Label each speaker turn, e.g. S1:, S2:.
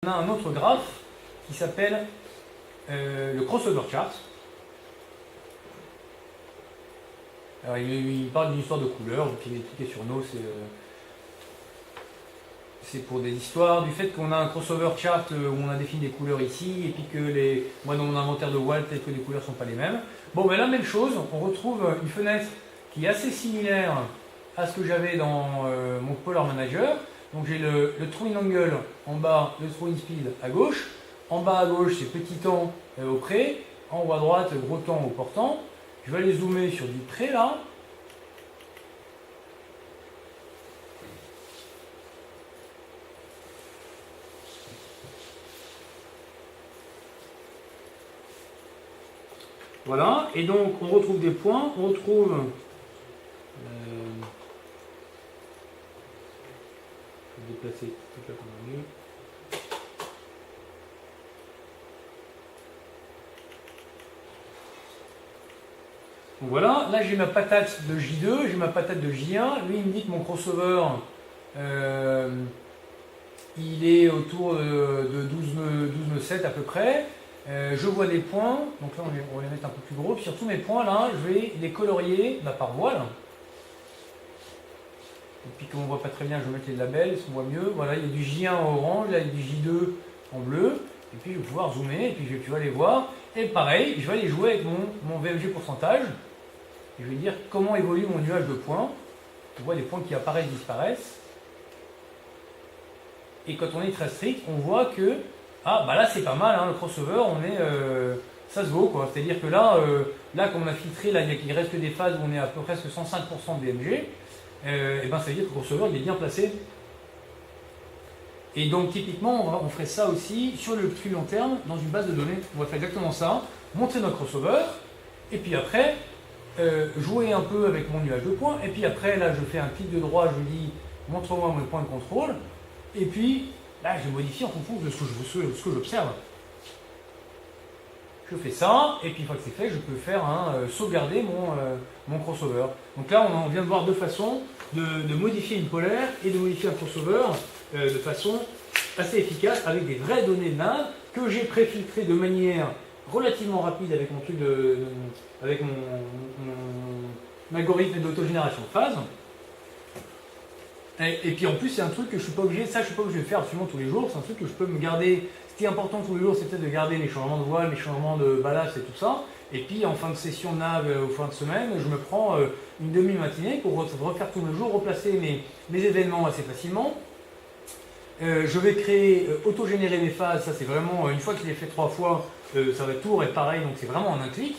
S1: On a un autre graphe qui s'appelle le crossover chart. Alors, il parle d'une histoire de couleurs, donc il est expliqué sur No, c'est pour des histoires du fait qu'on a un crossover chart où on a défini des couleurs ici, et puis que moi dans mon inventaire de Walt, peut-être que les couleurs ne sont pas les mêmes. Bon, ben la même chose, on retrouve une fenêtre qui est assez similaire à ce que j'avais dans mon Polar Manager. Donc j'ai le True Angle en bas, le True Speed à gauche. En bas à gauche, c'est petit temps au près. En haut à droite, gros temps au portant. Je vais aller zoomer sur du près là. Voilà, et donc on retrouve des points, on retrouve je vais déplacer tout là comme mieux. Donc voilà, là j'ai ma patate de J2, j'ai ma patate de J1. Lui il me dit que mon crossover il est autour de 12 nœuds 7 à peu près. Je vois des points, donc là on va les mettre un peu plus gros. Puis sur tous mes points là, je vais les colorier par voile. Et puis comme on ne voit pas très bien, je vais mettre les labels, ça on voit mieux. Voilà, il y a du J1 en orange, là il y a du J2 en bleu. Et puis je vais pouvoir zoomer, et puis tu vas les voir. Et pareil, je vais aller jouer avec mon VMG pourcentage. Et je vais dire comment évolue mon nuage de points. On voit des points qui apparaissent, disparaissent. Et quand on est très strict, on voit que ah bah là c'est pas mal, hein, le crossover, ça se vaut quoi. C'est-à-dire que là comme on a filtré, là il reste que des phases où on est à peu près 105% de VMG. Et ben ça veut dire que le crossover il est bien placé. Et donc typiquement on ferait ça aussi sur le plus long terme dans une base de données. On va faire exactement ça, montrer notre crossover, et puis après jouer un peu avec mon nuage de points, et puis après là je fais un clic de droit, je dis montre-moi mon point de contrôle, et puis là je modifie en fonction de ce que j'observe. Je fais ça, et puis une fois que c'est fait, je peux faire sauvegarder mon crossover. Donc là, on vient de voir deux façons de modifier une polaire et de modifier un crossover de façon assez efficace avec des vraies données de NAV que j'ai préfiltrées de manière relativement rapide avec mon truc avec mon algorithme d'autogénération de phase. Et puis en plus, c'est un truc que je suis pas obligé, je suis pas obligé de faire absolument tous les jours. C'est un truc que je peux me garder. Ce qui est important tous les jours, c'est peut-être de garder les changements de voile, les changements de ballast et tout ça. Et puis en fin de session nav, ou fin de semaine, je me prends une demi-matinée pour refaire tous les jours, replacer mes événements assez facilement. Je vais créer, autogénérer mes phases. Ça, c'est vraiment, une fois que je l'ai fait 3 fois, ça va tout être pareil. Donc c'est vraiment en un clic.